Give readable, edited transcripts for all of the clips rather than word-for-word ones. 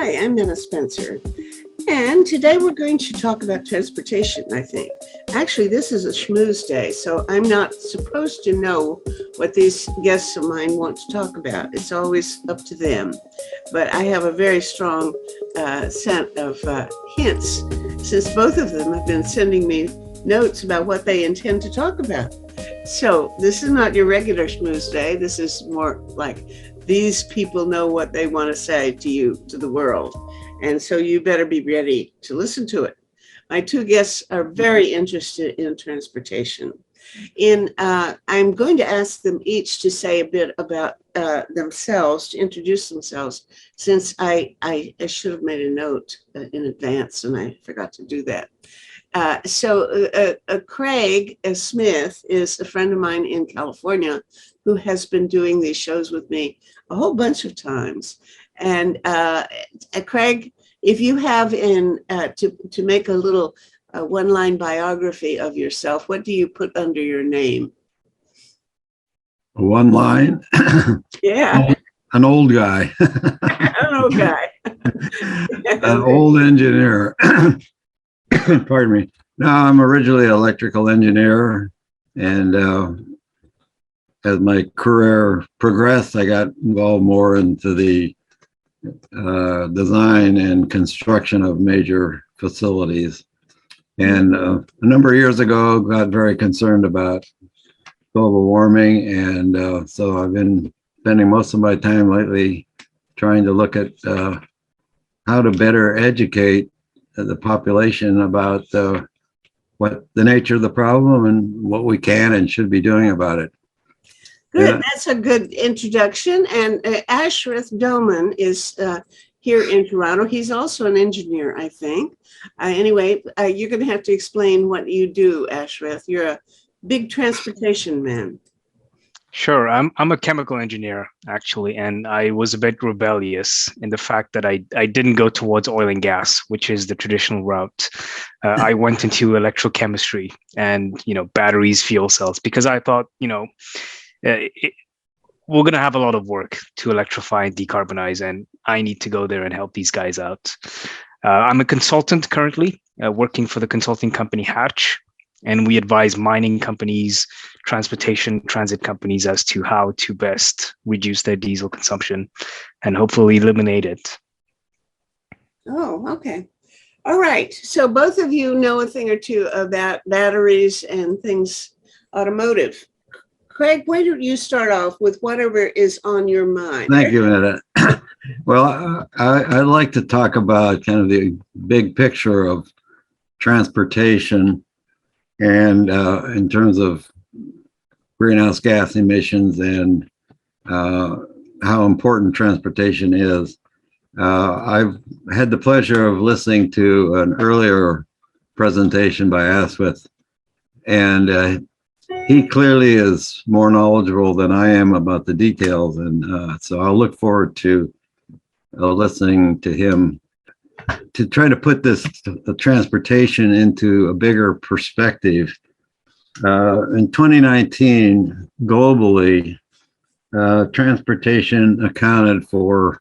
Hi, I'm Anna Spencer, and today we're going to talk about transportation, I think. Actually, this is a schmooze day, so I'm not supposed to know what these guests of mine want to talk about. It's always up to them. But I have a very strong set of hints, since both of them have been sending me notes about what they intend to talk about. So this is not your regular schmooze day. This is more like these people know what they want to say to you, to the world. And so you better be ready to listen to it. My two guests are very interested in transportation. I'm going to ask them each to say a bit about themselves, to introduce themselves, since I should have made a note in advance and I forgot to do that. Craig Smith is a friend of mine in California who has been doing these shows with me a whole bunch of times. And Craig, if you have to make a little one-line biography of yourself, what do you put under your name? One line? Yeah. An old guy. An old guy. An old engineer. Pardon me. No, I'm originally an electrical engineer, and as my career progressed, I got involved more into the design and construction of major facilities. And a number of years ago, got very concerned about global warming, and so I've been spending most of my time lately trying to look at how to better educate the population about what the nature of the problem and what we can and should be doing about it. Good. That's a good introduction. And Ashraf Doman is here in Toronto. He's also an engineer, I think. Anyway, you're going to have to explain what you do, Ashraf. You're a big transportation man. Sure. I'm a chemical engineer, actually, and I was a bit rebellious in the fact that I didn't go towards oil and gas, which is the traditional route. I went into electrochemistry and, batteries, fuel cells, because I thought, we're going to have a lot of work to electrify and decarbonize, and I need to go there and help these guys out. I'm a consultant currently, working for the consulting company Hatch, and we advise mining companies, transportation, transit companies as to how to best reduce their diesel consumption and hopefully eliminate it. Oh, okay. All right. So both of you know a thing or two about batteries and things automotive. Craig, why don't you start off with whatever is on your mind? Thank you, Anna. Well, I'd like to talk about kind of the big picture of transportation and in terms of greenhouse gas emissions and how important transportation is. I've had the pleasure of listening to an earlier presentation by Aswith, and he clearly is more knowledgeable than I am about the details, and so I'll look forward to listening to him to try to put this transportation into a bigger perspective. In 2019, globally, transportation accounted for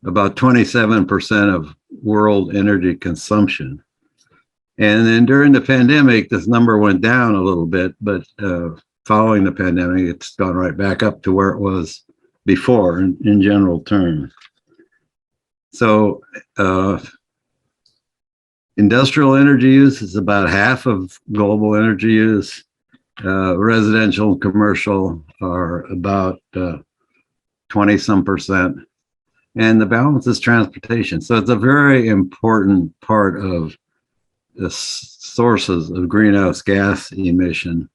about 27% of world energy consumption. And then during the pandemic, this number went down a little bit, but following the pandemic, it's gone right back up to where it was before in general terms. So industrial energy use is about half of global energy use. Residential and commercial are about 20-some%. And the balance is transportation. So it's a very important part of the sources of greenhouse gas emission.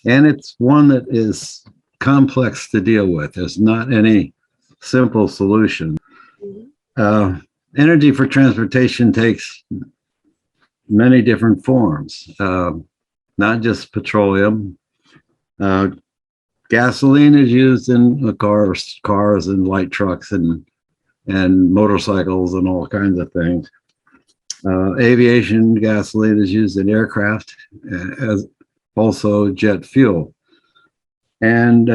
And it's one that is complex to deal with. There's not any simple solution. Energy for transportation takes many different forms, not just petroleum. Gasoline is used in cars and light trucks and motorcycles and all kinds of things. Aviation gasoline is used in aircraft, as also jet fuel. And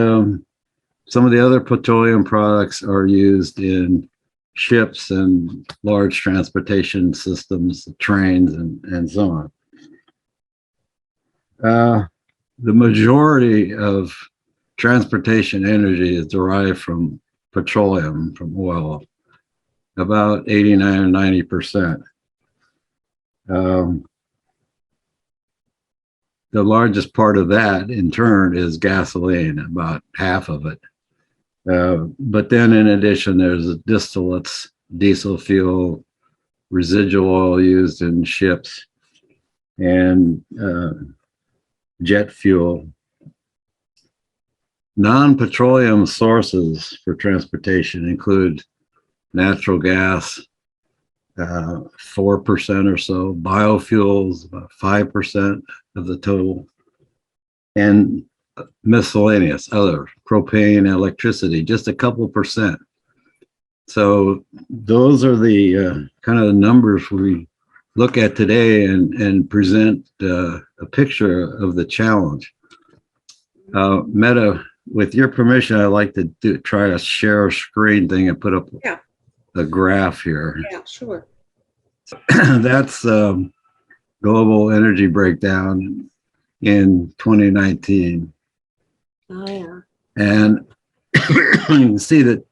some of the other petroleum products are used in ships and large transportation systems, trains, and so on. The majority of transportation energy is derived from petroleum, from oil, about 89 or 90%. The largest part of that, in turn, is gasoline, about half of it. But then, in addition, there's distillates, diesel fuel, residual oil used in ships, and jet fuel. Non-petroleum sources for transportation include natural gas, 4% or so, biofuels, about 5% of the total, and miscellaneous, other, propane, electricity, just a couple percent. So those are the kind of the numbers we look at today and present a picture of the challenge. Meta, with your permission, I'd like to try a share screen thing and put up a graph here. Yeah, sure. That's global energy breakdown in 2019. Oh, yeah. And you can see that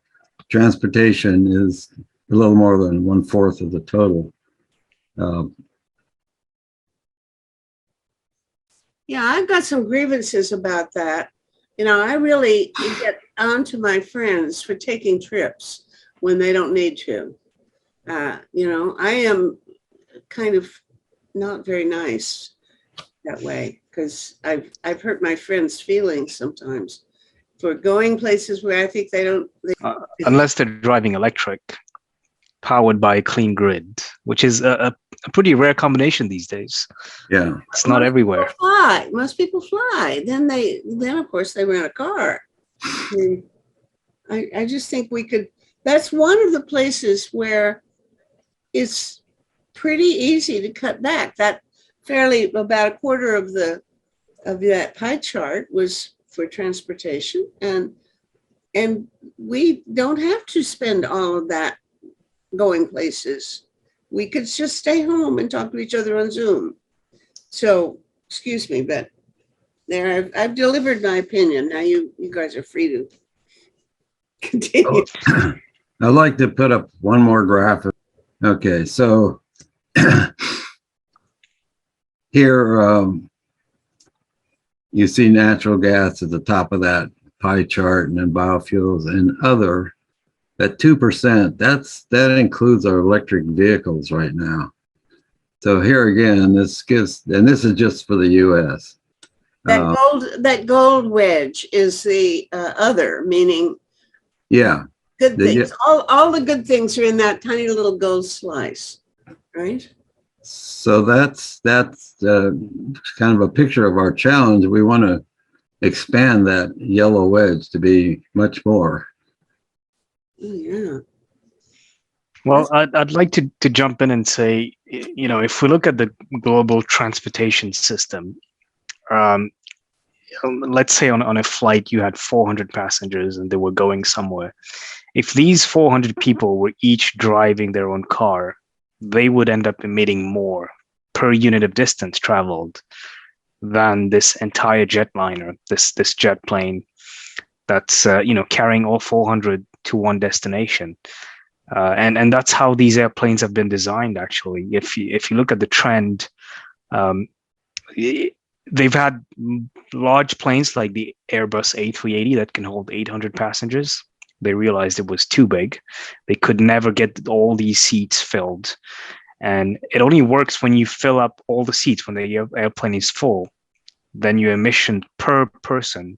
transportation is a little more than 1/4 of the total. Yeah, I've got some grievances about that. You know, I really get onto my friends for taking trips when they don't need to. You know, I am kind of not very nice that way because I've hurt my friends' feelings sometimes for going places where I think they don't. Unless they're driving electric, powered by a clean grid, which is a pretty rare combination these days. Yeah, it's not everywhere. Most people fly. Then of course they rent a car. I just think we could. That's one of the places where it's pretty easy to cut back. That fairly about a quarter of that pie chart was for transportation, and we don't have to spend all of that going places. We could just stay home and talk to each other on Zoom. So, excuse me, but there I've delivered my opinion. Now you guys are free to continue. I'd like to put up one more graphic. Okay, so here you see natural gas at the top of that pie chart, and then biofuels and other. At 2%, that includes our electric vehicles right now. So here again, this is just for the U.S. That gold wedge is the other, meaning good things. All the good things are in that tiny little gold slice, right? So that's kind of a picture of our challenge. We want to expand that yellow wedge to be much more. Oh, yeah. Well, I'd like to jump in and say, you know, if we look at the global transportation system, let's say on a flight you had 400 passengers and they were going somewhere. If these 400 people were each driving their own car, they would end up emitting more per unit of distance traveled than this entire jetliner, this jet plane that's carrying all 400 to one destination. And that's how these airplanes have been designed, actually. If you look at the trend, they've had large planes like the Airbus A380 that can hold 800 passengers. They realized it was too big. They could never get all these seats filled. And it only works when you fill up all the seats. When the airplane is full, then your emission per person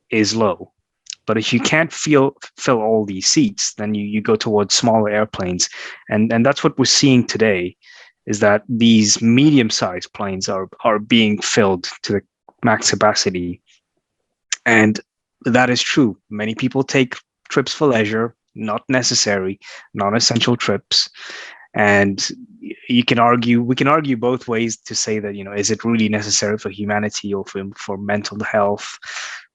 is low. But if you can't fill all these seats, then you go towards smaller airplanes. And that's what we're seeing today, is that these medium-sized planes are being filled to the max capacity. And that is true. Many people take trips for leisure, not necessary, non-essential trips. And we can argue both ways to say that, is it really necessary for humanity, or for mental health,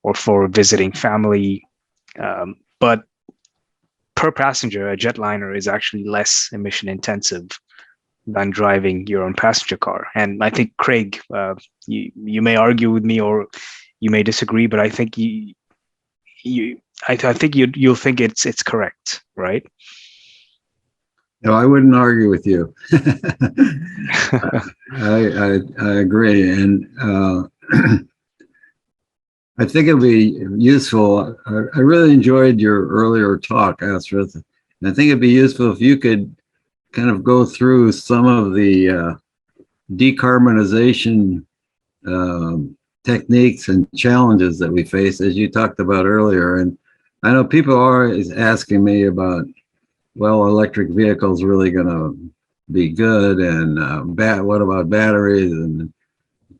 or for visiting family? But per passenger, a jetliner is actually less emission intensive than driving your own passenger car. And I think, Craig, you may argue with me or you may disagree, but I think I think you'll think it's correct, right? No, I wouldn't argue with you. I agree, and I think it'd be useful. I really enjoyed your earlier talk, Astrid, and I think it'd be useful if you could kind of go through some of the decarbonization techniques and challenges that we face, as you talked about earlier. And I know people are always asking me about, well, electric vehicles really going to be good, and what about batteries, and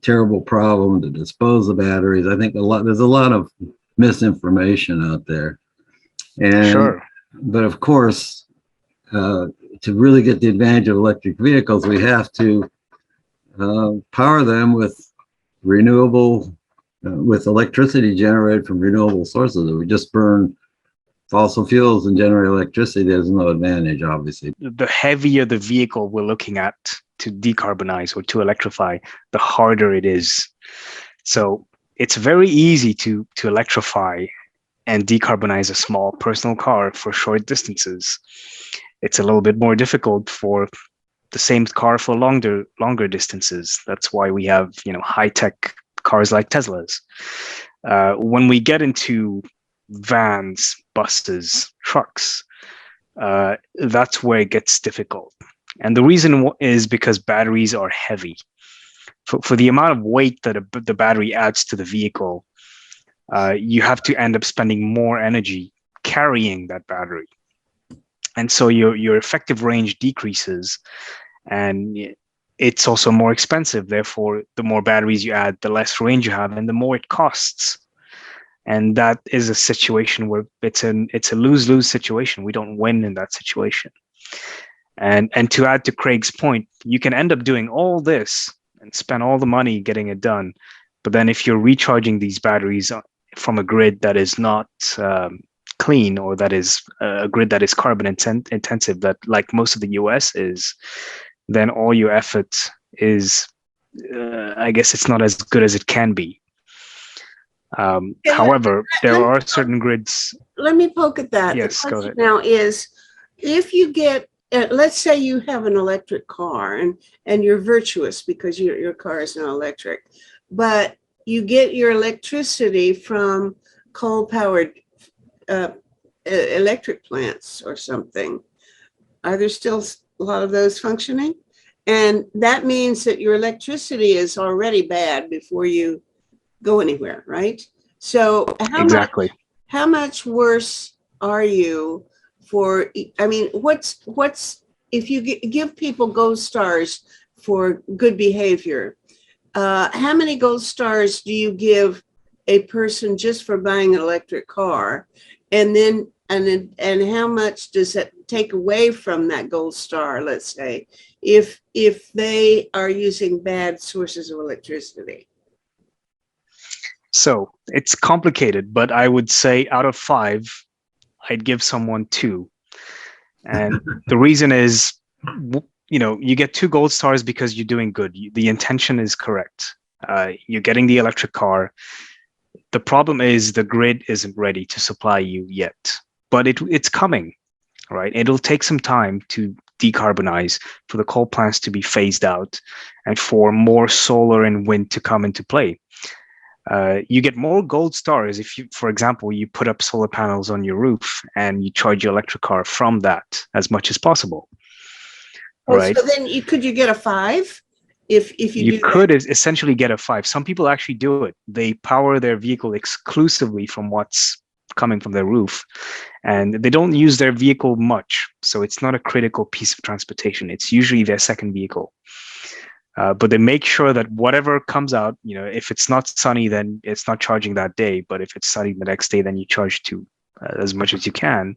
terrible problem to dispose of batteries. I think there's a lot of misinformation out there. And Sure. But of course, to really get the advantage of electric vehicles, we have to power them with with electricity generated from renewable sources. If we just burn fossil fuels and generate electricity, there's no advantage, obviously. The heavier the vehicle we're looking at to decarbonize or to electrify, the harder it is. So it's very easy to electrify and decarbonize a small personal car for short distances. It's a little bit more difficult for the same car for longer distances. That's why we have, high-tech cars like Teslas. When we get into vans, buses, trucks, that's where it gets difficult. And the reason is because batteries are heavy. For the amount of weight that the battery adds to the vehicle, you have to end up spending more energy carrying that battery. And so your effective range decreases, and it's also more expensive. Therefore, the more batteries you add, the less range you have, and the more it costs. And that is a situation where it's a lose-lose situation. We don't win in that situation. And to add to Craig's point, you can end up doing all this and spend all the money getting it done. But then if you're recharging these batteries from a grid that is not clean, or that is a grid that is carbon intensive, that like most of the US is, then all your effort is, I guess it's not as good as it can be. However, there are certain grids. Let me poke at that. Yes, the go ahead. Now is, if you get, let's say you have an electric car and you're virtuous because your car is not electric, but you get your electricity from coal-powered electric plants or something. Are there still a lot of those functioning? And that means that your electricity is already bad before you go anywhere, right? So how much worse are you for, I mean, what's if you give people gold stars for good behavior, how many gold stars do you give a person just for buying an electric car? And then and how much does that take away from that gold star, let's say, if they are using bad sources of electricity? So it's complicated, but I would say out of 5, I'd give someone 2. And the reason is, you get 2 gold stars because you're doing good. The intention is correct. You're getting the electric car. The problem is the grid isn't ready to supply you yet, but it's coming, right? It'll take some time to decarbonize, for the coal plants to be phased out, and for more solar and wind to come into play. You get more gold stars if you, for example, you put up solar panels on your roof and you charge your electric car from that as much as possible. Right? So then could you get a 5? If you could essentially get a 5. Some people actually do it. They power their vehicle exclusively from what's coming from their roof, and they don't use their vehicle much. So it's not a critical piece of transportation. It's usually their second vehicle. But they make sure that whatever comes out, if it's not sunny, then it's not charging that day. But if it's sunny the next day, then you charge to as much as you can.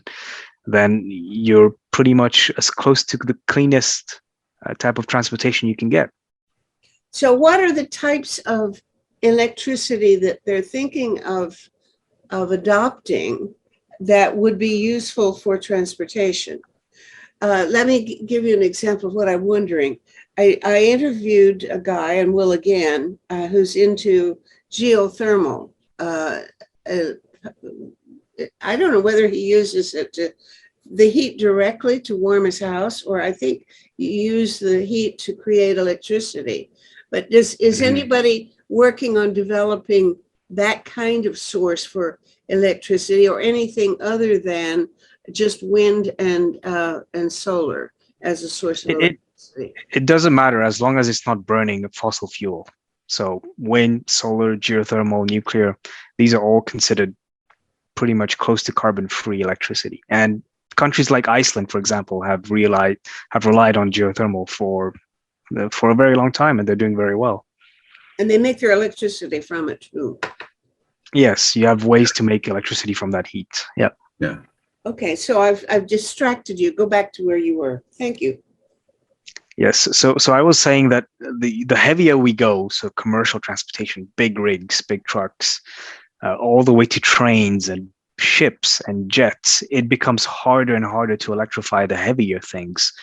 Then you're pretty much as close to the cleanest type of transportation you can get. So what are the types of electricity that they're thinking of adopting that would be useful for transportation. Let me give you an example of what I'm wondering. I interviewed a guy, and will again, who's into geothermal. Uh, I don't know whether he uses it to the heat directly to warm his house, or I think you use the heat to create electricity. But is anybody working on developing that kind of source for electricity, or anything other than just wind and solar as a source of It, it electricity? it doesn't matter as long as it's not burning fossil fuel. So wind, solar, geothermal, nuclear, these are all considered pretty much close to carbon-free electricity. And countries like Iceland, for example, have relied on geothermal for a very long time, and they're doing very well. And they make their electricity from it too. Yes, you have ways to make electricity from that heat. Yeah. Yeah. Okay, so I've distracted you. Go back to where you were. Thank you. Yes. So I was saying that the heavier we go, so commercial transportation, big rigs, big trucks, all the way to trains and ships and jets, it becomes harder and harder to electrify the heavier things.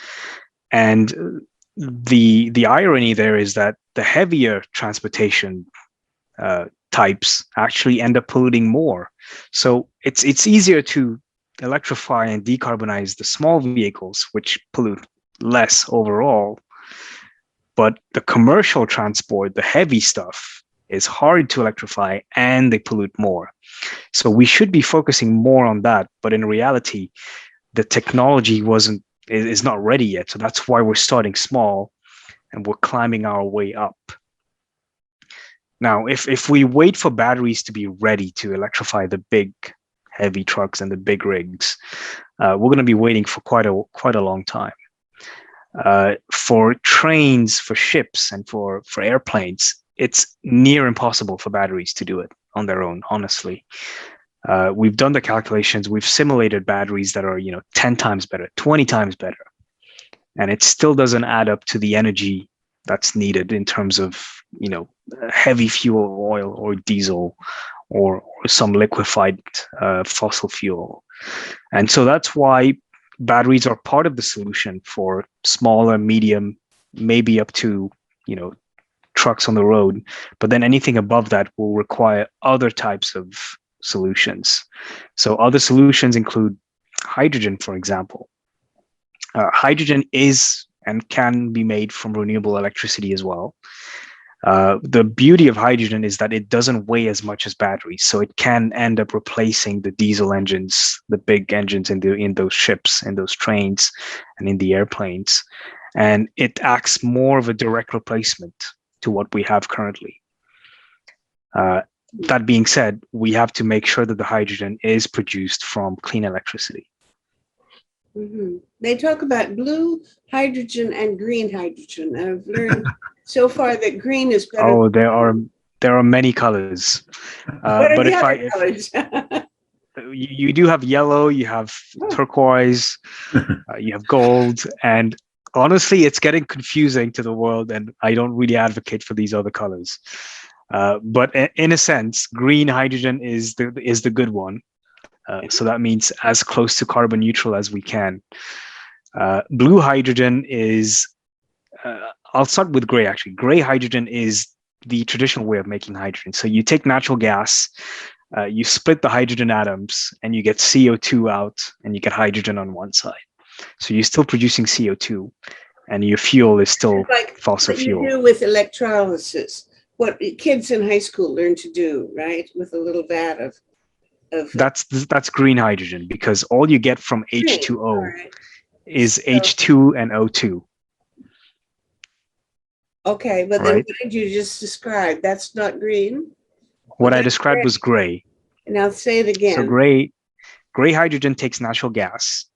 And the irony there is that the heavier transportation types actually end up polluting more. So it's easier to electrify and decarbonize the small vehicles, which pollute less overall. But the commercial transport, the heavy stuff, is hard to electrify and they pollute more. So we should be focusing more on that. But in reality, the technology is not ready yet. So that's why we're starting small and we're climbing our way up. Now, if we wait for batteries to be ready to electrify the big heavy trucks and the big rigs, we're going to be waiting for quite a long time. For trains, for ships, and for airplanes, it's near impossible for batteries to do it on their own, honestly. We've done the calculations. We've simulated batteries that are 10 times better, 20 times better. And it still doesn't add up to the energy that's needed in terms of, heavy fuel oil or diesel or some liquefied fossil fuel. And so that's why batteries are part of the solution for smaller, medium, maybe up to, trucks on the road. But then anything above that will require other types of solutions. So other solutions include hydrogen, for example. Hydrogen is and can be made from renewable electricity as well. The beauty of hydrogen is that it doesn't weigh as much as batteries, so it can end up replacing the diesel engines, the big engines in those ships, in those trains, and in the airplanes. And it acts more of a direct replacement to what we have currently. That being said, we have to make sure that the hydrogen is produced from clean electricity. Mm-hmm. They talk about blue hydrogen and green hydrogen. I've learned so far that green is better. Oh, there are many colors. What are but the if other colors? you do have yellow, you have turquoise, you have gold, and honestly, it's getting confusing to the world, and I don't really advocate for these other colors. But in a sense, green hydrogen is the good one. So that means as close to carbon neutral as we can. Blue hydrogen is, I'll start with gray actually. Gray hydrogen is the traditional way of making hydrogen. So you take natural gas, you split the hydrogen atoms, and you get CO2 out, and you get hydrogen on one side. So you're still producing CO2, and your fuel is still like fossil what fuel. You do with electrolysis, what kids in high school learn to do, right? With a little vat of that's green hydrogen, because all you get from H2O right. is H2 and O2. Okay, but then what did you just describe? That's not green? What I described was gray. And I'll say it again. So gray hydrogen takes natural gas.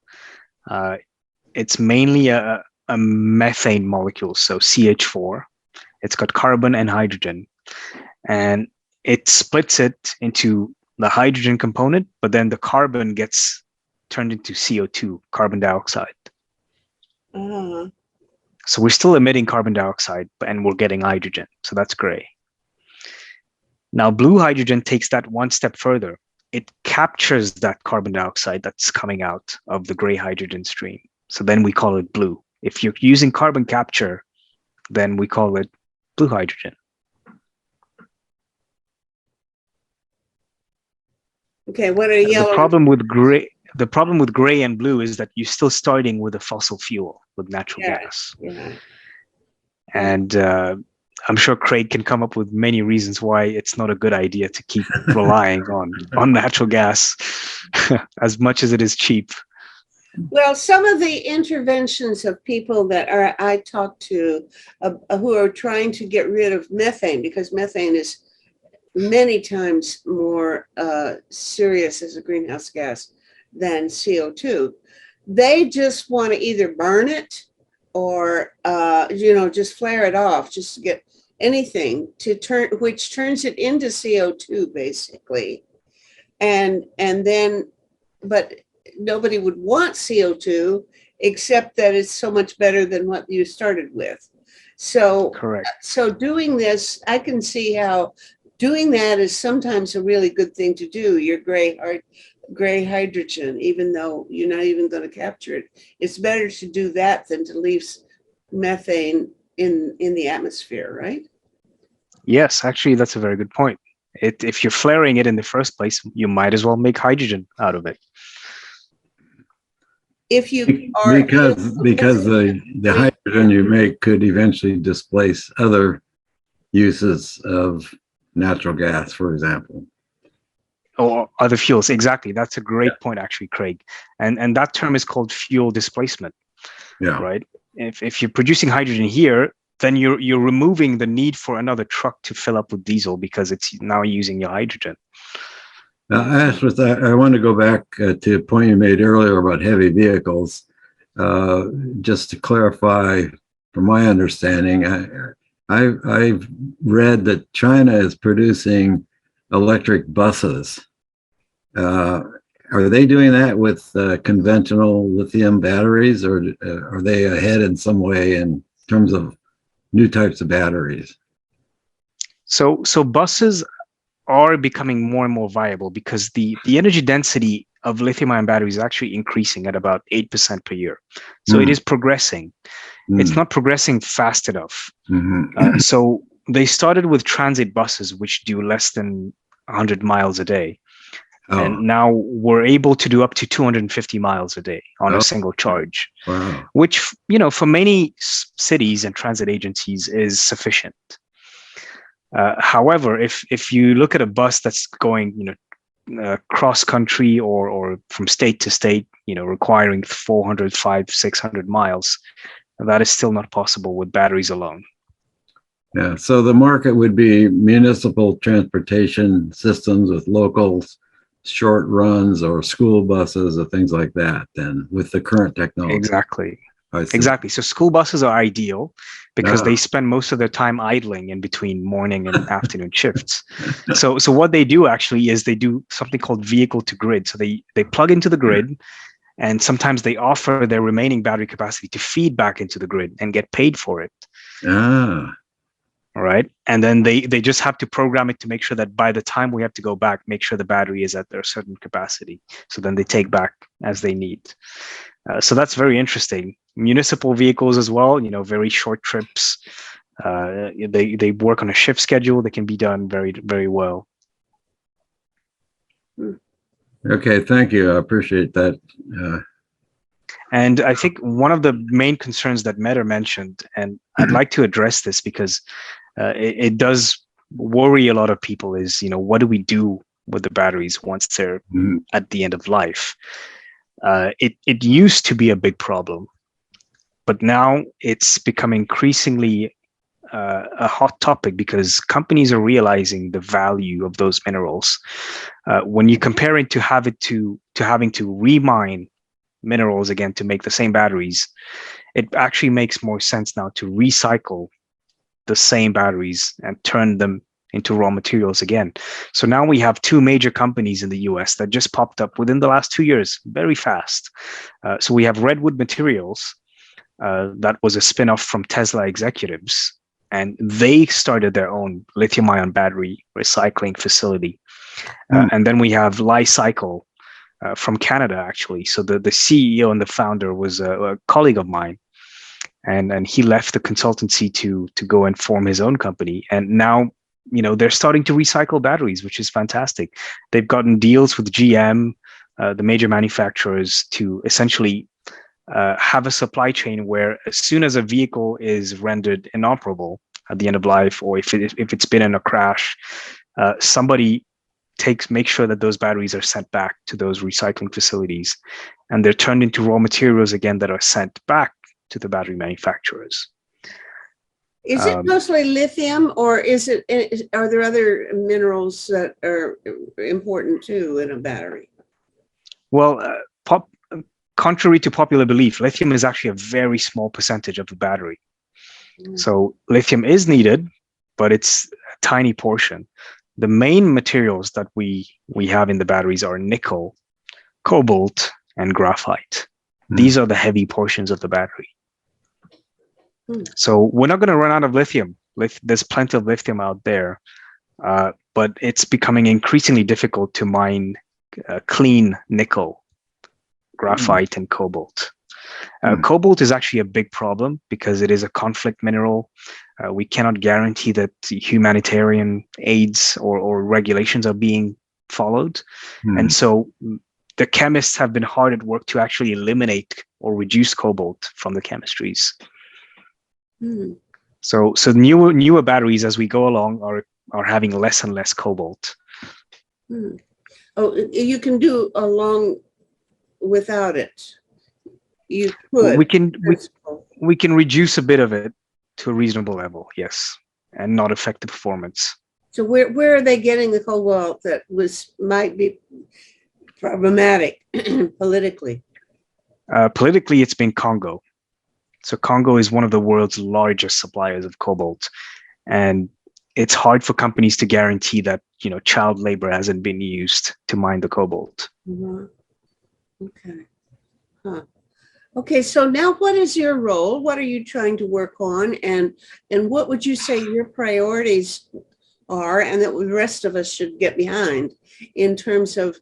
It's mainly a methane molecule, so CH4. It's got carbon and hydrogen. And it splits it into the hydrogen component, but then the carbon gets turned into CO2, carbon dioxide. Uh-huh. So we're still emitting carbon dioxide, and we're getting hydrogen. So that's gray. Now, blue hydrogen takes that one step further. it captures that carbon dioxide that's coming out of the gray hydrogen stream. So then we call it blue. If you're using carbon capture, then we call it blue hydrogen. Okay, what are yellow? The problem with gray and blue is that you're still starting with a fossil fuel, with natural gas. Yeah. And I'm sure Craig can come up with many reasons why it's not a good idea to keep relying on natural gas as much as it is cheap. Well, some of the interventions of people that I talk to who are trying to get rid of methane, because methane is many times more serious as a greenhouse gas than CO2. They just want to either burn it or just flare it off, just to get anything which turns it into CO2 basically, and then, but nobody would want CO2 except that it's so much better than what you started with. So correct. So doing this, I can see how doing that is sometimes a really good thing to do. Your gray hydrogen, even though you're not even going to capture it, it's better to do that than to leave methane in the atmosphere, right? Yes, actually, that's a very good point. If you're flaring it in the first place, you might as well make hydrogen out of it. If you are because the hydrogen you make could eventually displace other uses of natural gas, for example. Or other fuels, exactly. That's a great point, actually, Craig. And that term is called fuel displacement. Yeah. Right. If you're producing hydrogen here, then you're removing the need for another truck to fill up with diesel because it's now using your hydrogen. Now, I want to go back to a point you made earlier about heavy vehicles. Just to clarify, from my understanding, I've read that China is producing electric buses. Are they doing that with conventional lithium batteries, or are they ahead in some way in terms of new types of batteries? So buses are becoming more and more viable because the energy density of lithium-ion batteries is actually increasing at about 8% per year. So it is progressing. It's not progressing fast enough. So they started with transit buses, which do less than 100 miles a day. And now we're able to do up to 250 miles a day on a single charge, which, for many cities and transit agencies is sufficient. However, if you look at a bus that's going, cross country or from state to state, requiring 400, 500, 600 miles, that is still not possible with batteries alone. Yeah. So the market would be municipal transportation systems with locals, short runs, or school buses or things like that, then, with the current technology. Exactly. So school buses are ideal because they spend most of their time idling in between morning and afternoon shifts. So what they do actually is they do something called vehicle to grid. So they plug into the grid, and sometimes they offer their remaining battery capacity to feed back into the grid and get paid for it. All right. And then they just have to program it to make sure that by the time we have to go back, make sure the battery is at their certain capacity. So then they take back as they need. So that's very interesting. Municipal vehicles as well, very short trips. They work on a shift schedule that can be done very, very well. Okay, thank you. I appreciate that. And I think one of the main concerns that Mehter mentioned, and I'd like to address this because it does worry a lot of people, is, what do we do with the batteries once they're at the end of life? It used to be a big problem, but now it's become increasingly a hot topic because companies are realizing the value of those minerals. When you compare it to having to remine minerals again to make the same batteries, it actually makes more sense now to recycle the same batteries and turn them into raw materials again. So now we have two major companies in the US that just popped up within the last 2 years, very fast. So we have Redwood Materials, that was a spinoff from Tesla executives, and they started their own lithium-ion battery recycling facility. And then we have Li-Cycle from Canada, actually. So the CEO and the founder was a colleague of mine, and he left the consultancy to go and form his own company. And now, they're starting to recycle batteries, which is fantastic. They've gotten deals with GM, the major manufacturers, to essentially have a supply chain where as soon as a vehicle is rendered inoperable at the end of life, or if it's been in a crash, somebody makes sure that those batteries are sent back to those recycling facilities, and they're turned into raw materials again that are sent back to the battery manufacturers. Is it mostly lithium, or are there other minerals that are important too in a battery? Well, contrary to popular belief, lithium is actually a very small percentage of the battery. So lithium is needed, but it's a tiny portion. The main materials that we have in the batteries are nickel, cobalt, and graphite. These are the heavy portions of the battery. So we're not going to run out of lithium. There's plenty of lithium out there, but it's becoming increasingly difficult to mine clean nickel, graphite, and cobalt. Cobalt is actually a big problem because it is a conflict mineral. We cannot guarantee that humanitarian aids or regulations are being followed. And so the chemists have been hard at work to actually eliminate or reduce cobalt from the chemistries. So newer batteries as we go along are having less and less cobalt. Oh, you can do along without it. You could. We can reduce a bit of it to a reasonable level, yes, and not affect the performance. So where are they getting the cobalt that might be problematic politically? Politically, it's been Congo. So Congo is one of the world's largest suppliers of cobalt, and it's hard for companies to guarantee that child labor hasn't been used to mine the cobalt. Okay. Okay, so now what is your role? What are you trying to work on? And what would you say your priorities are, and that the rest of us should get behind in terms of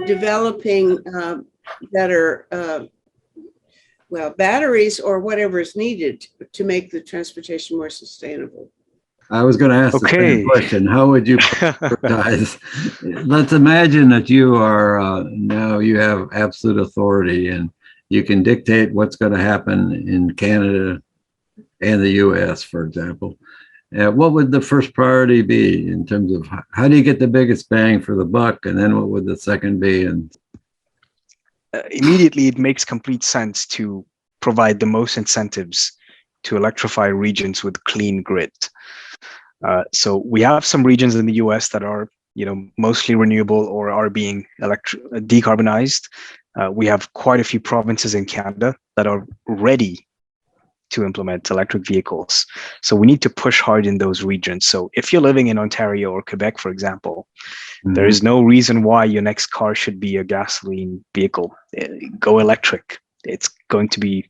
developing better batteries or whatever is needed to make the transportation more sustainable? I was going to ask the same question. How would you prioritize? Let's imagine that you are now you have absolute authority and you can dictate what's going to happen in Canada and the US, for example. What would the first priority be in terms of how do you get the biggest bang for the buck? And then what would the second be? And immediately, it makes complete sense to provide the most incentives to electrify regions with clean grid. So we have some regions in the US that are, mostly renewable or are being decarbonized. We have quite a few provinces in Canada that are ready to implement electric vehicles. So we need to push hard in those regions. So if you're living in Ontario or Quebec, for example, there is no reason why your next car should be a gasoline vehicle. Go electric. It's going to be,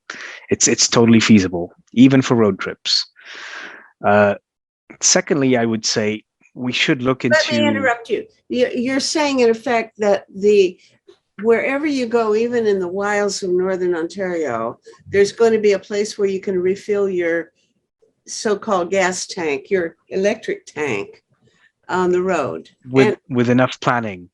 it's totally feasible, even for road trips. Secondly, I would say we should look into. Let me interrupt you. You're saying, in effect, that wherever you go, even in the wilds of Northern Ontario, there's going to be a place where you can refill your so-called gas tank, your electric tank on the road. With enough planning.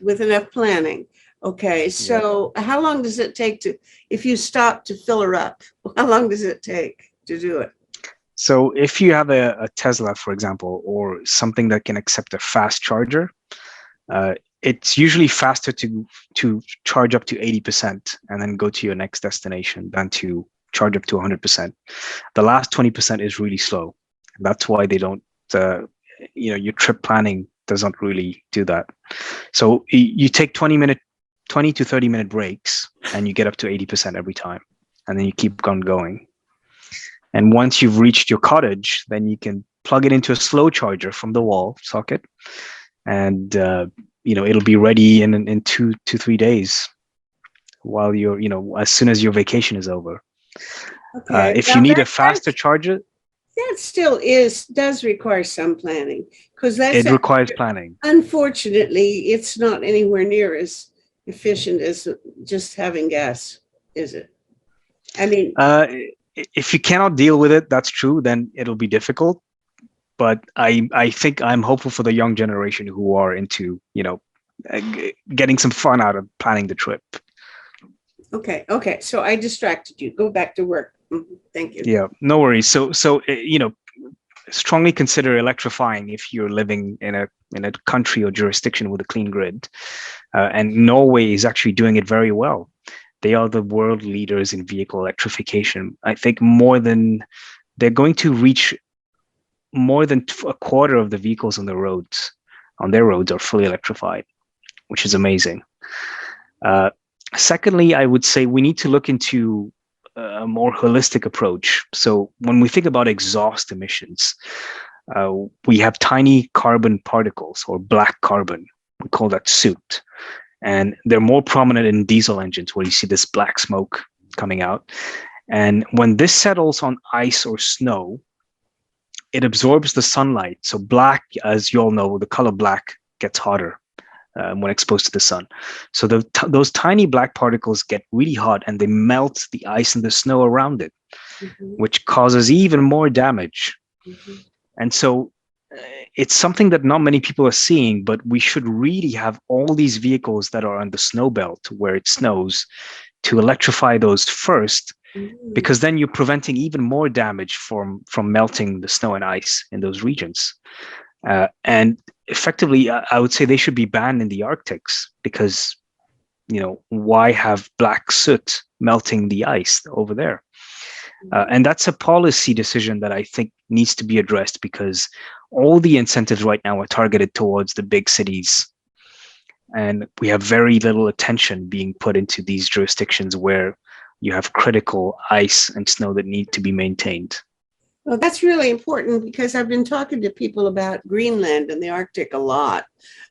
With enough planning. Okay, so how long does it take if you stop to fill her up, how long does it take to do it? So if you have a Tesla, for example, or something that can accept a fast charger, it's usually faster to charge up to 80% and then go to your next destination than to charge up to 100%. The last 20% is really slow. That's why they don't, your trip planning doesn't really do that. So you take 20 to 30 minute breaks and you get up to 80% every time. And then you keep on going. And once you've reached your cottage, then you can plug it into a slow charger from the wall socket. And, it'll be ready in 2 to 3 days while you're, as soon as your vacation is over. Okay. If you need a faster charger, that still does require some planning, because It requires planning. unfortunately, it's not anywhere near as efficient as just having gas, is it? I mean, If you cannot deal with it, that's true, then it'll be difficult. But I think I'm hopeful for the young generation who are into, getting some fun out of planning the trip. okay. So I distracted you. Go back to work. Thank you. Yeah, no worries. So strongly consider electrifying if you're living in a country or jurisdiction with a clean grid. And Norway is actually doing it very well. They are the world leaders in vehicle electrification. I think they're going to reach more than a quarter of the vehicles on their roads are fully electrified, which is amazing. Secondly, I would say we need to look into a more holistic approach. So when we think about exhaust emissions, we have tiny carbon particles or black carbon. We call that soot. And they're more prominent in diesel engines where you see this black smoke coming out. And when this settles on ice or snow, it absorbs the sunlight. So black, as you all know, the color black gets hotter when exposed to the sun. So those tiny black particles get really hot and they melt the ice and the snow around it, which causes even more damage. And so it's something that not many people are seeing, but we should really have all these vehicles that are on the snow belt where it snows to electrify those first, because then you're preventing even more damage from melting the snow and ice in those regions. And effectively, I would say they should be banned in the Arctics because, why have black soot melting the ice over there? And that's a policy decision that I think needs to be addressed, because all the incentives right now are targeted towards the big cities. And we have very little attention being put into these jurisdictions where you have critical ice and snow that need to be maintained. Well, that's really important, because I've been talking to people about Greenland and the Arctic a lot.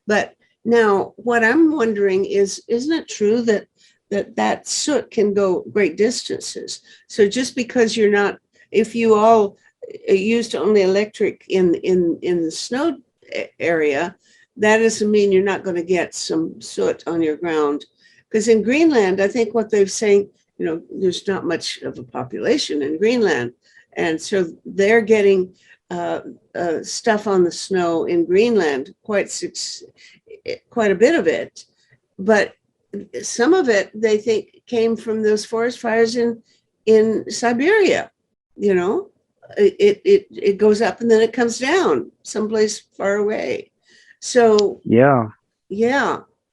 But now what I'm wondering is, isn't it true that soot can go great distances? So just because if you all used only electric in the snow area, that doesn't mean you're not going to get some soot on your ground. Because in Greenland, I think what they're saying, there's not much of a population in Greenland. And so they're getting stuff on the snow in Greenland, quite a bit of it. But some of it, they think, came from those forest fires in Siberia. It goes up and then it comes down someplace far away. So yeah,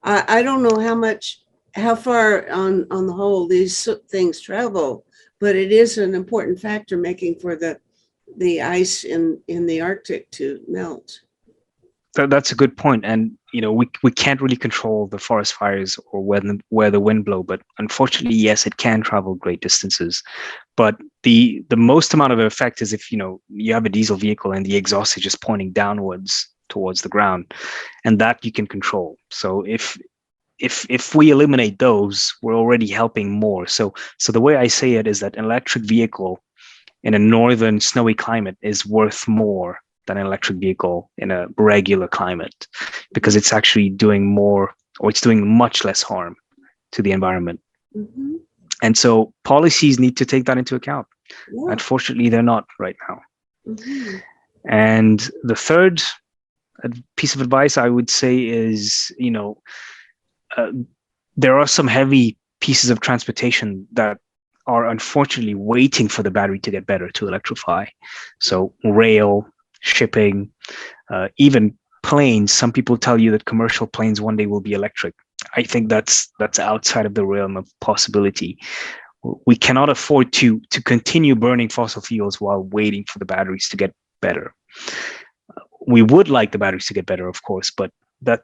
I don't know how far on the whole these things travel, but it is an important factor making for the ice in the Arctic to melt. That's a good point. And we can't really control the forest fires or where the wind blow, but unfortunately, yes, it can travel great distances. But the most amount of effect is if you have a diesel vehicle and the exhaust is just pointing downwards towards the ground, and that you can control. So if we eliminate those, we're already helping more. So the way I say it is that an electric vehicle in a northern snowy climate is worth more than an electric vehicle in a regular climate, because it's actually doing more, or it's doing much less harm to the environment. And so policies need to take that into account. Yeah. Unfortunately, they're not right now. And the third piece of advice I would say is, there are some heavy pieces of transportation that are unfortunately waiting for the battery to get better to electrify. So rail, shipping, even planes. Some people tell you that commercial planes one day will be electric. I think that's outside of the realm of possibility. We cannot afford to continue burning fossil fuels while waiting for the batteries to get better. We would like the batteries to get better, of course, but that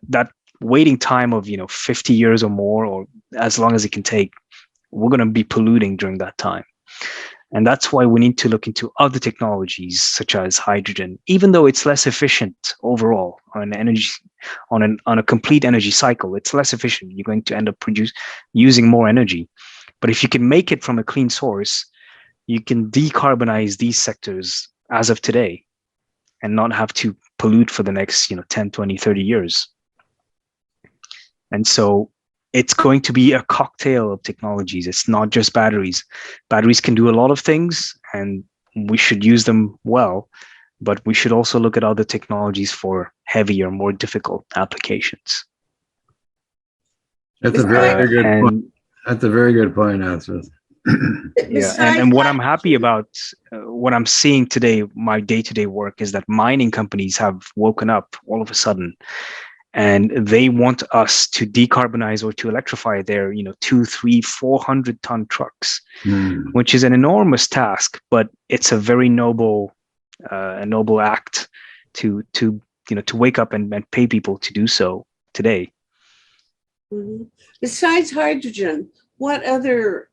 waiting time of 50 years or more, or as long as it can take, we're going to be polluting during that time. And that's why we need to look into other technologies such as hydrogen, even though it's less efficient overall on a complete energy cycle. It's less efficient. You're going to end up using more energy. But if you can make it from a clean source, you can decarbonize these sectors as of today and not have to pollute for the next 10, 20, 30 years. And so it's going to be a cocktail of technologies. It's not just batteries. Batteries can do a lot of things, and we should use them well, but we should also look at other technologies for heavier, more difficult applications. That's a very good point. And That's a very good point, Asif. yeah, and what I'm happy about, what I'm seeing today, my day-to-day work, is that mining companies have woken up all of a sudden, and they want us to decarbonize or to electrify their 2, 3, 400 ton trucks, which is an enormous task, but it's a very noble act to wake up and pay people to do so today. Mm-hmm. Besides hydrogen, what other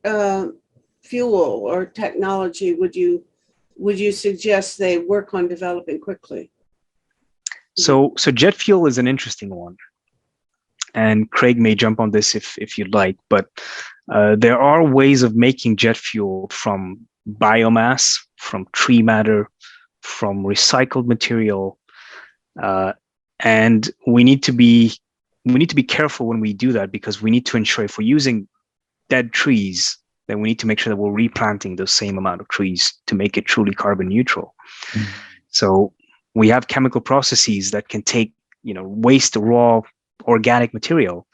fuel or technology would you suggest they work on developing quickly? So jet fuel is an interesting one, and Craig may jump on this if you'd like, but there are ways of making jet fuel from biomass, from tree matter, from recycled material, and we need to be careful when we do that, because we need to ensure, if we're using dead trees, then we need to make sure that we're replanting the same amount of trees to make it truly carbon neutral. So we have chemical processes that can take waste, raw organic material,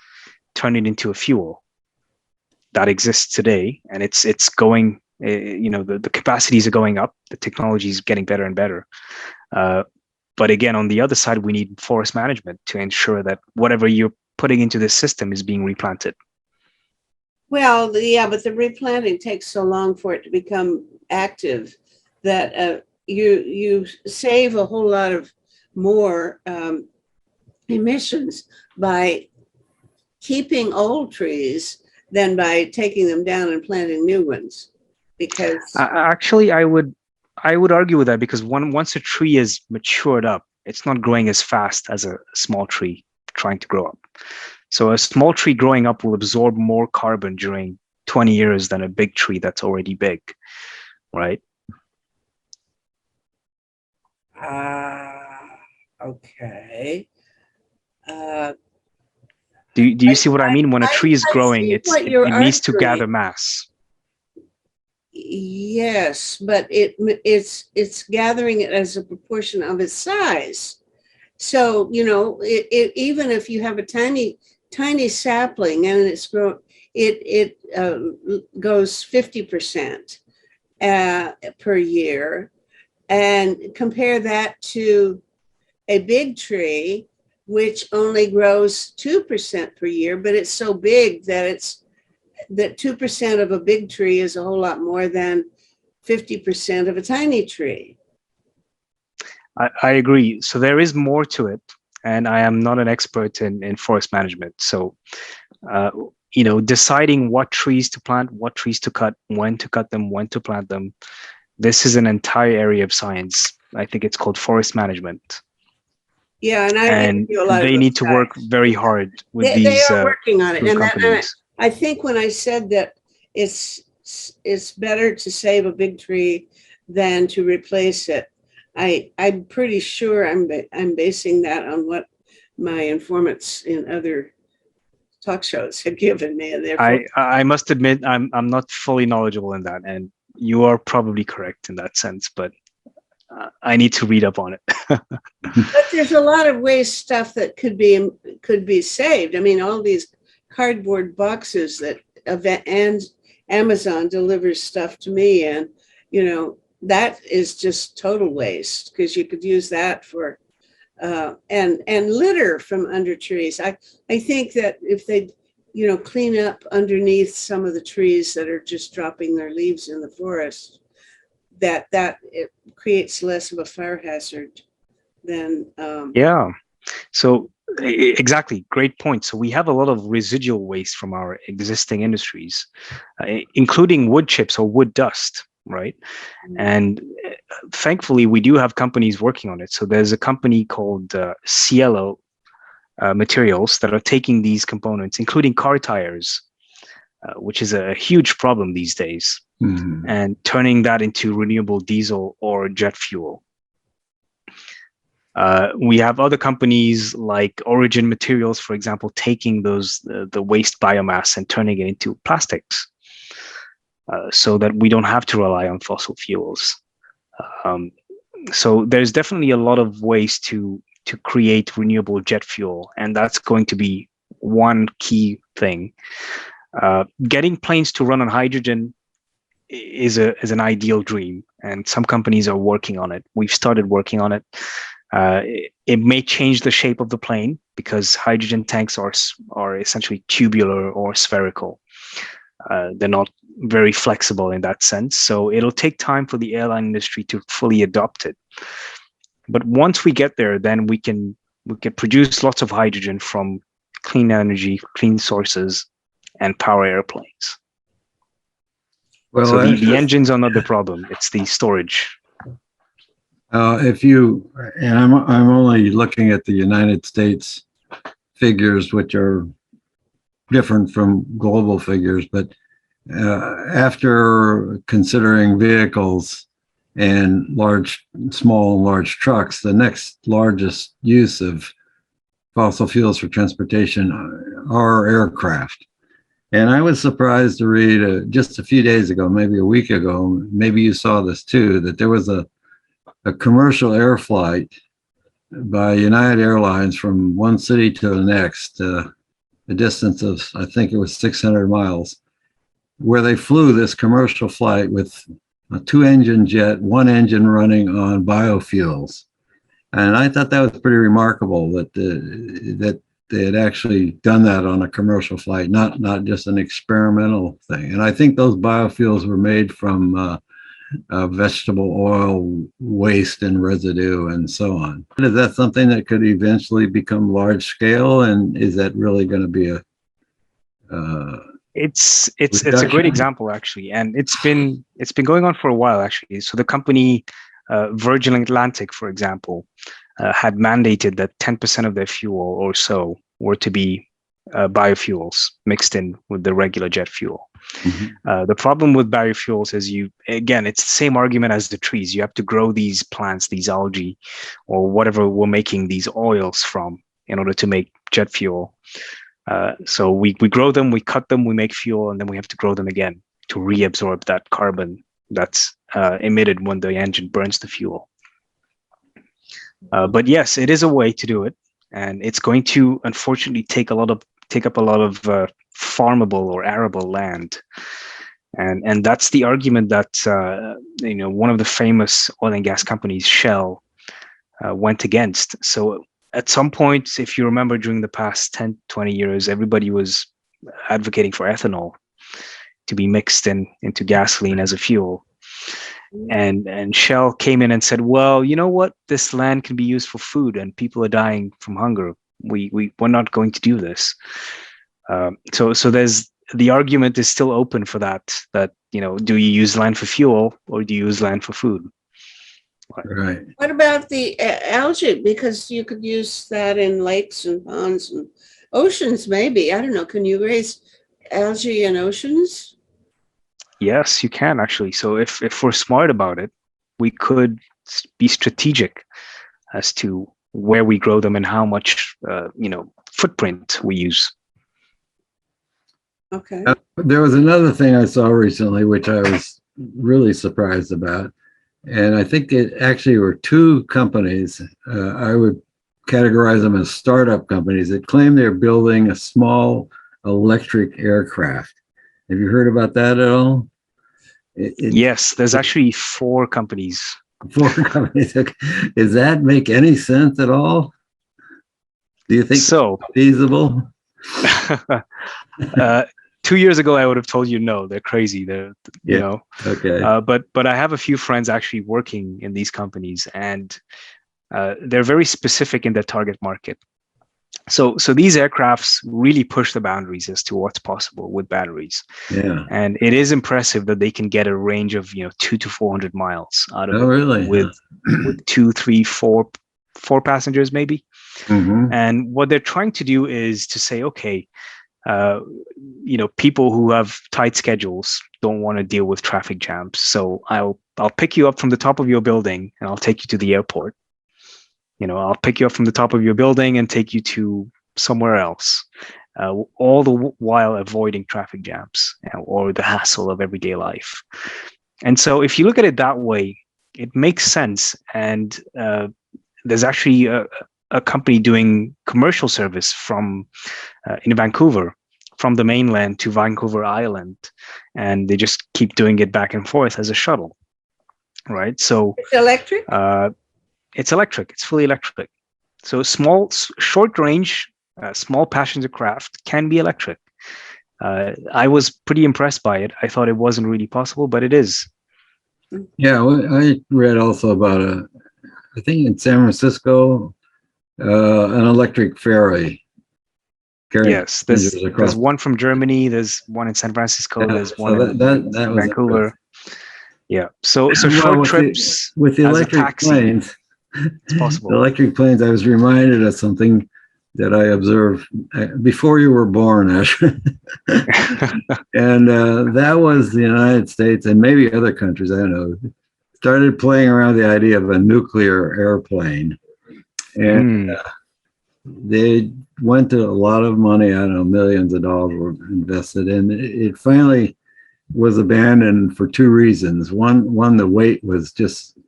turn it into a fuel that exists today, and it's going. The capacities are going up, the technology is getting better and better. But again, on the other side, we need forest management to ensure that whatever you're putting into this system is being replanted. Well, yeah, but the replanting takes so long for it to become active that you save a whole lot of more emissions by keeping old trees than by taking them down and planting new ones. Because actually, I would argue with that, because once a tree is matured up, it's not growing as fast as a small tree trying to grow up. So a small tree growing up will absorb more carbon during 20 years than a big tree that's already big, right? Okay. Do you see what I mean? When a tree is growing, it needs to gather mass. Yes, but it's gathering it as a proportion of its size. So even if you have a tiny sapling and it's grown, it goes 50% per year, and compare that to a big tree which only grows 2% per year, but it's so big that 2% of a big tree is a whole lot more than 50% of a tiny tree. I agree. So there is more to it, and I am not an expert in forest management. So, deciding what trees to plant, what trees to cut, when to cut them, when to plant them, this is an entire area of science. I think it's called forest management. Yeah, and they need to work very hard with they these. They are working on it, and companies. I think when I said that it's better to save a big tree than to replace it, I'm pretty sure I'm basing that on what my informants in other talk shows have given me. And I must admit I'm not fully knowledgeable in that, and you are probably correct in that sense, but I need to read up on it. But there's a lot of waste stuff that could be saved. I mean, all these cardboard boxes that and Amazon delivers stuff to me, and that is just total waste, because you could use that for and litter from under trees. I think that if they clean up underneath some of the trees that are just dropping their leaves in the forest, that it creates less of a fire hazard than yeah. So exactly, great point. So we have a lot of residual waste from our existing industries, including wood chips or wood dust, right? And thankfully, we do have companies working on it. So there's a company called Cielo Materials that are taking these components, including car tires, which is a huge problem these days. and turning that into renewable diesel or jet fuel. We have other companies like Origin Materials, for example, taking the waste biomass and turning it into plastics, so that we don't have to rely on fossil fuels. So there's definitely a lot of ways to create renewable jet fuel, and that's going to be one key thing. Getting planes to run on hydrogen is an ideal dream, and some companies are working on it. We've started working on it. It may change the shape of the plane because hydrogen tanks are essentially tubular or spherical. They're not very flexible in that sense. So it'll take time for the airline industry to fully adopt it. But once we get there, then we can produce lots of hydrogen from clean energy, clean sources, and power airplanes. Well, so the engines are not the problem; it's the storage. I'm only looking at the United States figures, which are different from global figures, but after considering vehicles and small and large trucks, the next largest use of fossil fuels for transportation are aircraft. And I was surprised to read just a few days ago, maybe a week ago, maybe you saw this too, that there was a commercial air flight by United Airlines from one city to the next, a distance of, I think it was 600 miles, where they flew this commercial flight with a 2-engine jet, one engine running on biofuels. And I thought that was pretty remarkable that they had actually done that on a commercial flight, not just an experimental thing. And I think those biofuels were made from vegetable oil waste and residue and so on. Is that something that could eventually become large scale? And is that really going to be it's a great example, actually, and it's been going on for a while, actually. So the company Virgin Atlantic, for example, had mandated that 10% of their fuel or so were to be biofuels mixed in with the regular jet fuel. The problem with biofuels is it's the same argument as the trees. You have to grow these plants, these algae, or whatever we're making these oils from in order to make jet fuel. So we grow them, we cut them, we make fuel, and then we have to grow them again to reabsorb that carbon that's emitted when the engine burns the fuel. But yes, it is a way to do it, and it's going to unfortunately take up a lot of farmable or arable land, and that's the argument that one of the famous oil and gas companies, Shell, went against. So at some point, if you remember, during the past 10, 20 years, everybody was advocating for ethanol to be mixed into gasoline as a fuel. And Shell came in and said, well, you know what? This land can be used for food and people are dying from hunger. We're not going to do this. So there's the argument is still open for that, do you use land for fuel or do you use land for food? Right. What about the algae? Because you could use that in lakes and ponds and oceans, maybe. I don't know. Can you raise algae in oceans? Yes, you can, actually. So if we're smart about it, we could be strategic as to where we grow them and how much footprint we use. Okay. There was another thing I saw recently, which I was really surprised about. And I think it actually were two companies. I would categorize them as startup companies that claim they're building a small electric aircraft. Have you heard about that at all? Yes, there's actually 4 companies. 4 companies. Does that make any sense at all? Do you think so? Feasible? 2 years ago, I would have told you no. They're crazy. Okay. But I have a few friends actually working in these companies, and they're very specific in their target market. So these aircrafts really push the boundaries as to what's possible with batteries. Yeah. And it is impressive that they can get a range of 200 to 400 miles out of it. Really? With 2, 3, 4 passengers maybe. Mm-hmm. And what they're trying to do is to say, okay, uh, people who have tight schedules don't want to deal with traffic jams. So I'll pick you up from the top of your building and I'll take you to the airport. I'll pick you up from the top of your building and take you to somewhere else, all the while avoiding traffic jams, or the hassle of everyday life. And so if you look at it that way, it makes sense. And there's actually a company doing commercial service from in Vancouver, from the mainland to Vancouver Island, and they just keep doing it back and forth as a shuttle, right? So It's electric? It's electric. It's fully electric. So small, short range, small passenger craft can be electric. I was pretty impressed by it. I thought it wasn't really possible, but it is. Yeah, well, I read also about I think in San Francisco, an electric ferry. Yes, there's one from Germany. There's one in San Francisco. Yeah, there's so one in that was Vancouver. Yeah. So well, short trips with the as a electric taxi, planes. it's possible. The electric planes. I was reminded of something that I observed before you were born, Asher. And that was the United States and maybe other countries, I don't know, started playing around the idea of a nuclear airplane. And they went to a lot of money, I don't know, millions of dollars were invested in. It finally was abandoned for two reasons. One, the weight was just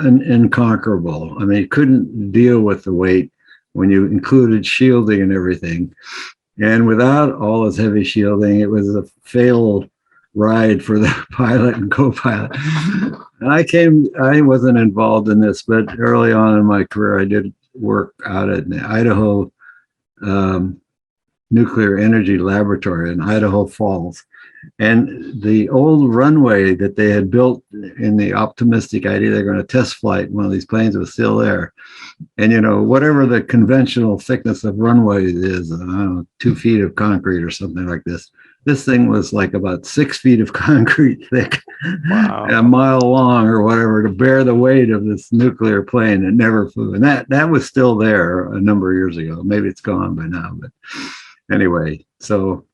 inconquerable. I mean, it couldn't deal with the weight when you included shielding and everything. And without all this heavy shielding, it was a failed ride for the pilot and co-pilot. And I wasn't involved in this, but early on in my career, I did work out at the Idaho Nuclear Energy Laboratory in Idaho Falls. And the old runway that they had built in the optimistic idea they're going to test flight one of these planes was still there. And, whatever the conventional thickness of runway is, I don't know, 2 feet of concrete or something like this. This thing was like about 6 feet of concrete thick, Wow. a mile long or whatever, to bear the weight of this nuclear plane that never flew. And that was still there a number of years ago. Maybe it's gone by now, but anyway, so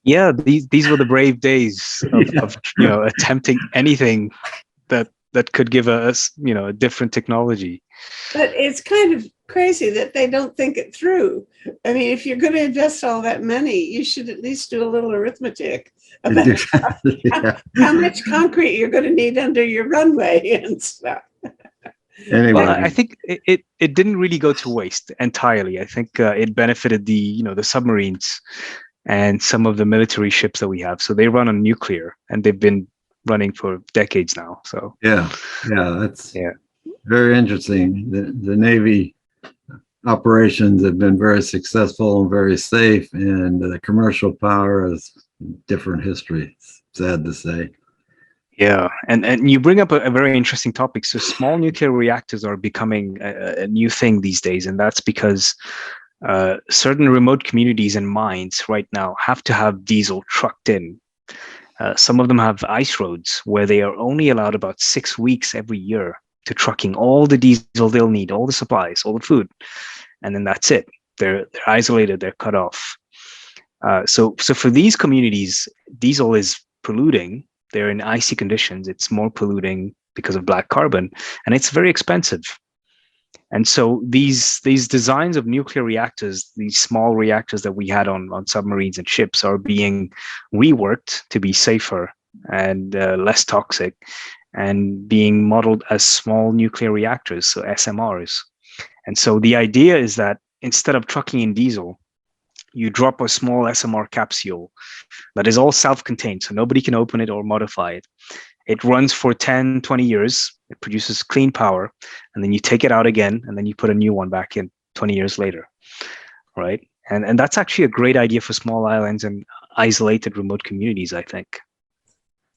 yeah, these were the brave days of attempting anything that could give us a different technology. But it's kind of crazy that they don't think it through. I mean, if you're going to invest all that money, you should at least do a little arithmetic about how much concrete you're going to need under your runway and stuff. Anyway, well, I think it didn't really go to waste entirely. I think it benefited the submarines and some of the military ships that we have. So they run on nuclear, and they've been running for decades now. So that's very interesting. The Navy operations have been very successful and very safe, and the commercial power is different history. It's sad to say. Yeah, and you bring up a very interesting topic. So small nuclear reactors are becoming a new thing these days, and that's because certain remote communities and mines right now have to have diesel trucked in. Some of them have ice roads where they are only allowed about 6 weeks every year to trucking all the diesel they'll need, all the supplies, all the food, and then that's it. They're isolated, they're cut off. So for these communities, diesel is polluting. They're in icy conditions. It's more polluting because of black carbon, and it's very expensive. And so these designs of nuclear reactors, these small reactors that we had on submarines and ships, are being reworked to be safer and less toxic, and being modeled as small nuclear reactors, so SMRs. And so the idea is that instead of trucking in diesel, you drop a small SMR capsule that is all self-contained, so nobody can open it or modify it. It runs for 10, 20 years. It produces clean power, and then you take it out again, and then you put a new one back in 20 years later, right? And that's actually a great idea for small islands and isolated remote communities, I think.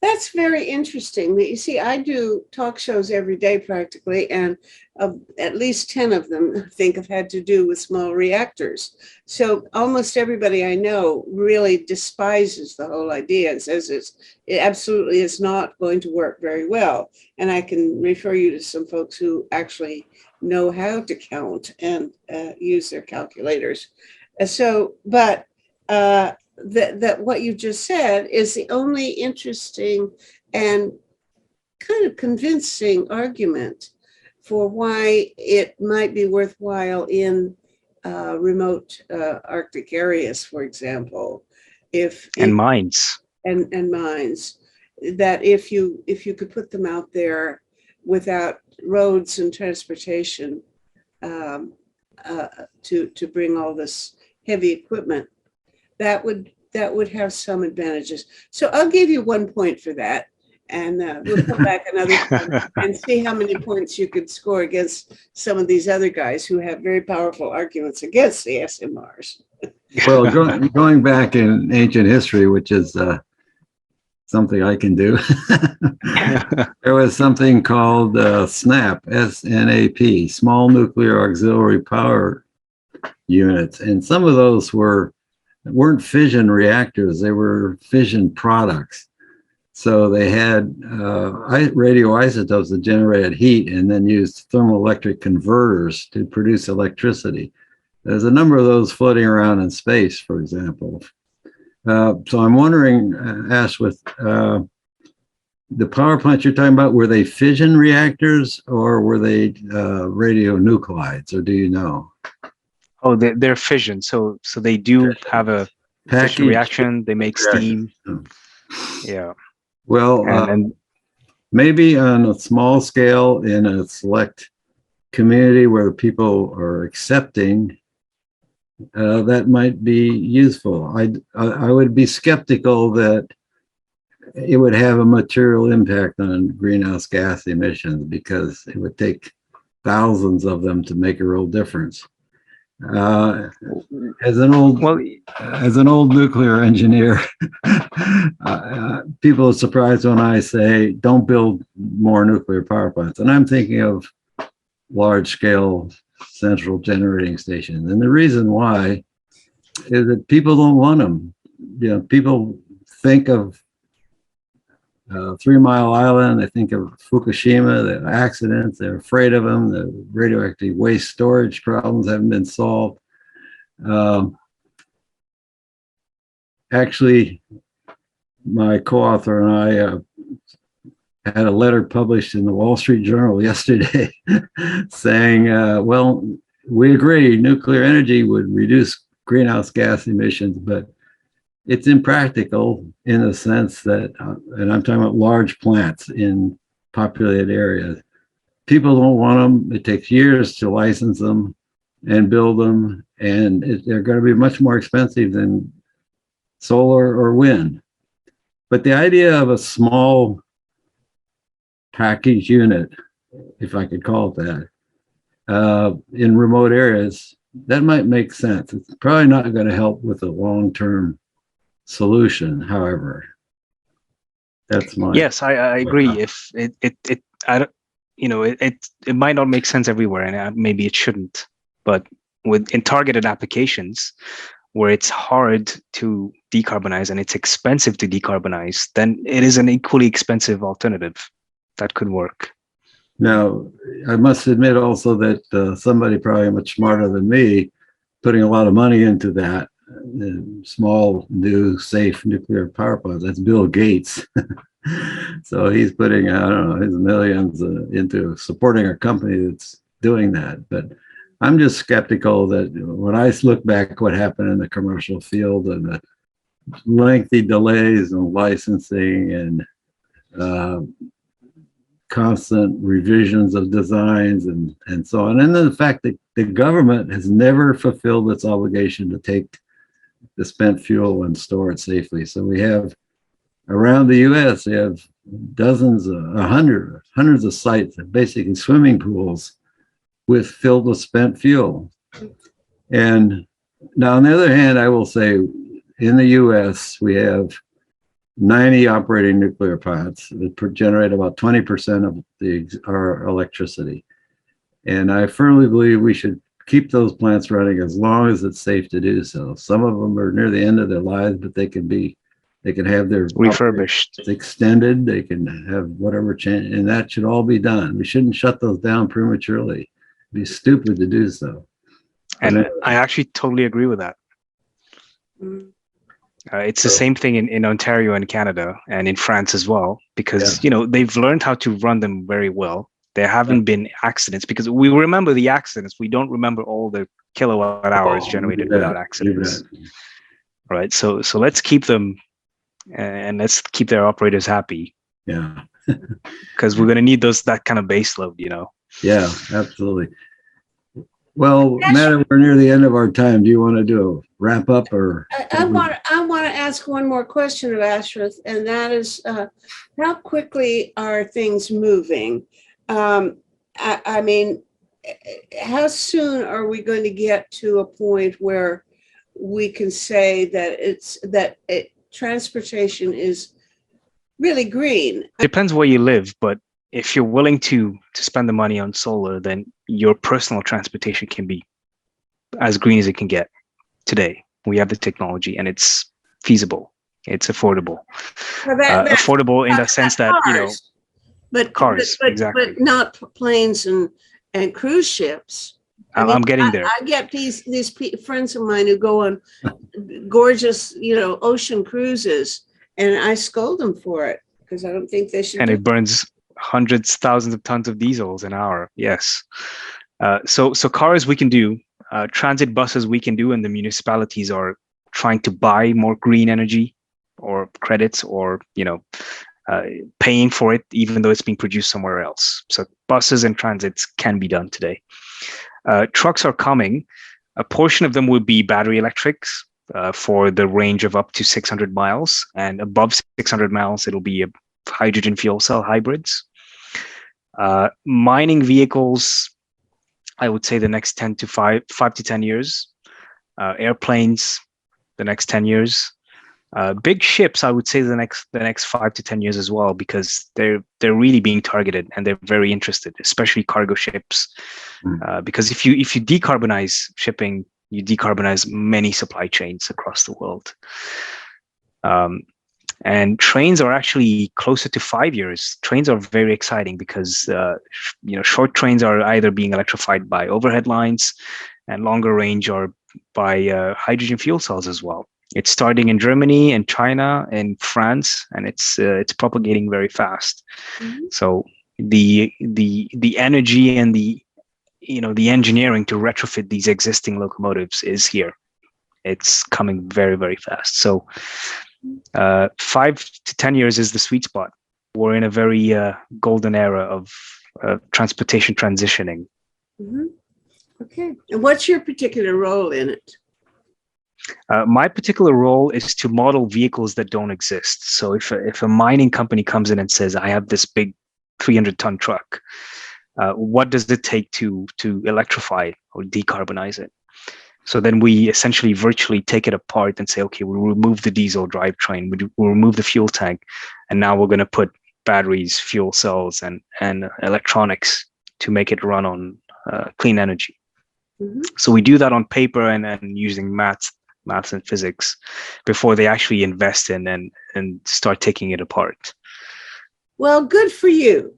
That's very interesting. You see, I do talk shows every day practically, and at least 10 of them, I think, have had to do with small reactors. So almost everybody I know really despises the whole idea and says it absolutely is not going to work very well. And I can refer you to some folks who actually know how to count and use their calculators. But that what you just said is the only interesting and kind of convincing argument for why it might be worthwhile in remote Arctic areas, for example, And mines. and mines, that if you could put them out there without roads and transportation to bring all this heavy equipment, that would have some advantages. So I'll give you 1 point for that, and we'll come back another time and see how many points you could score against some of these other guys who have very powerful arguments against the SMRs. Well, going back in ancient history, which is something I can do, there was something called SNAP, S-N-A-P, Small Nuclear Auxiliary Power Units. And some of those weren't fission reactors, they were fission products. So they had radioisotopes that generated heat and then used thermoelectric converters to produce electricity. There's a number of those floating around in space, for example. So I'm wondering, Ash, with the power plants you're talking about, were they fission reactors or were they radionuclides, or do you know? Oh, they're fission. So they do have a fission reaction. They make steam. Yeah. Well, and maybe on a small scale in a select community where people are accepting, that might be useful. I would be skeptical that it would have a material impact on greenhouse gas emissions because it would take thousands of them to make a real difference. As an old nuclear engineer, people are surprised when I say don't build more nuclear power plants, and I'm thinking of large-scale central generating stations. And the reason why is that people don't want them. You know, people think of 3 Mile Island, they think of Fukushima, the accidents, they're afraid of them, the radioactive waste storage problems haven't been solved. Actually, my co-author and I had a letter published in the Wall Street Journal yesterday saying, well, we agree nuclear energy would reduce greenhouse gas emissions, but it's impractical in the sense that, and I'm talking about large plants in populated areas. People don't want them. It takes years to license them and build them, and they're going to be much more expensive than solar or wind. But the idea of a small package unit, if I could call it that, in remote areas, that might make sense. It's probably not going to help with a long-term solution, however. That's my yes, I agree. If it might not make sense everywhere, and maybe it shouldn't. But in targeted applications where it's hard to decarbonize and it's expensive to decarbonize, then it is an equally expensive alternative that could work. Now, I must admit also that somebody probably much smarter than me putting a lot of money into that small, new, safe nuclear power plants. That's Bill Gates. So he's putting, I don't know, his millions into supporting a company that's doing that. But I'm just skeptical that when I look back what happened in the commercial field and the lengthy delays in licensing and constant revisions of designs and so on. And then the fact that the government has never fulfilled its obligation to take the spent fuel and store it safely. So we have around the US, we have dozens, hundreds of sites, basically swimming pools filled with spent fuel. And now on the other hand, I will say in the US, we have 90 operating nuclear plants that generate about 20% of our electricity. And I firmly believe we should keep those plants running as long as it's safe to do so. Some of them are near the end of their lives, but they can have their refurbished, extended, they can have whatever change, and that should all be done. We shouldn't shut those down prematurely. It'd be stupid to do so. And I actually totally agree with that. Mm. It's the same thing in Ontario and Canada and in France as well, because they've learned how to run them very well. There haven't been accidents because we remember the accidents. We don't remember all the kilowatt hours generated without accidents. Right. So let's keep them and let's keep their operators happy. Yeah. Because we're going to need that kind of base load, Yeah, absolutely. Well, Matt, we're near the end of our time. Do you want to do a wrap up or? I want to ask one more question of Ashraf, and that is, how quickly are things moving? I mean, how soon are we going to get to a point where we can say that transportation is really green? Depends where you live, but if you're willing to spend the money on solar, then your personal transportation can be as green as it can get today. We have the technology and it's feasible. It's affordable. Affordable in the sense that, cars, exactly. But not planes and cruise ships. I'm getting there. I get these friends of mine who go on gorgeous, ocean cruises, and I scold them for it because I don't think they should. And it burns hundreds, thousands of tons of diesels an hour. Yes. So cars we can do, transit buses we can do, and the municipalities are trying to buy more green energy or credits or, paying for it, even though it's being produced somewhere else. So buses and transits can be done today. Trucks are coming. A portion of them will be battery electrics for the range of up to 600 miles, and above 600 miles, it'll be a hydrogen fuel cell hybrids. Mining vehicles, I would say the next 5 to 10 years. Airplanes, the next 10 years. Big ships, I would say the next 5 to 10 years as well, because they're really being targeted and they're very interested, especially cargo ships. Because if you decarbonize shipping, you decarbonize many supply chains across the world. And trains are actually closer to 5 years. Trains are very exciting because short trains are either being electrified by overhead lines, and longer range are by hydrogen fuel cells as well. It's starting in Germany and China and France, and it's propagating very fast. Mm-hmm. So the energy and the engineering to retrofit these existing locomotives is here. It's coming very, very fast. So 5 to 10 years is the sweet spot. We're in a very golden era of transportation transitioning. Mm-hmm. Okay. And what's your particular role in it? My particular role is to model vehicles that don't exist. So if a mining company comes in and says, I have this big 300-ton truck, what does it take to electrify or decarbonize it? So then we essentially virtually take it apart and say, okay, we'll remove the diesel drivetrain, we'll remove the fuel tank, and now we're going to put batteries, fuel cells, and electronics to make it run on clean energy. Mm-hmm. So we do that on paper and using maths and physics before they actually invest in and start taking it apart. Well, good for you.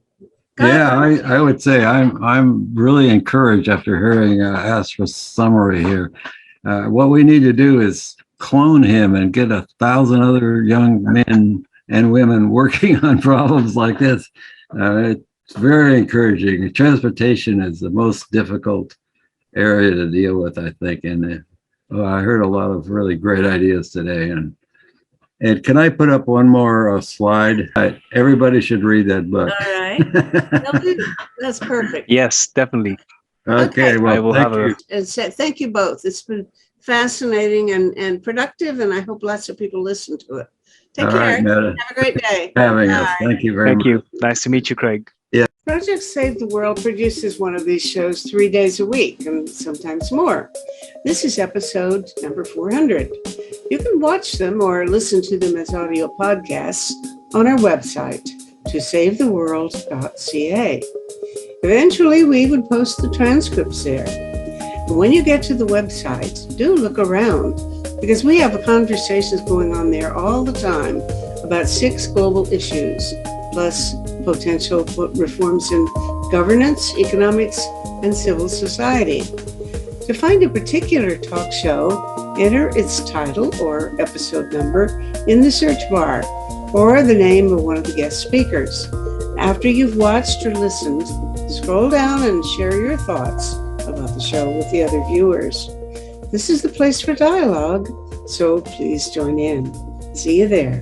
I would say I'm really encouraged after hearing Astra's summary here. What we need to do is clone him and get 1,000 other young men and women working on problems like this. It's very encouraging. Transportation is the most difficult area to deal with, I think. And I heard a lot of really great ideas today. And can I put up one more slide? Everybody should read that book. All right. That's perfect. Yes, definitely. Okay. Well, I will have you. Thank you both. It's been fascinating and productive, and I hope lots of people listen to it. Take care. Right, have a great day. Having us. Thank you very much. Thank you. Nice to meet you, Craig. Yeah. Project Save the World produces one of these shows 3 days a week and sometimes more. This is episode number 400. You can watch them or listen to them as audio podcasts on our website, tosavetheworld.ca. Eventually, we would post the transcripts there. And when you get to the website, do look around because we have conversations going on there all the time about 6 global issues, plus potential reforms in governance, economics, and civil society. To find a particular talk show, Enter its title or episode number in the search bar, or the name of one of the guest speakers. After you've watched or listened, scroll down and share your thoughts about the show with the other viewers. This is the place for dialogue, so please join in. See you there.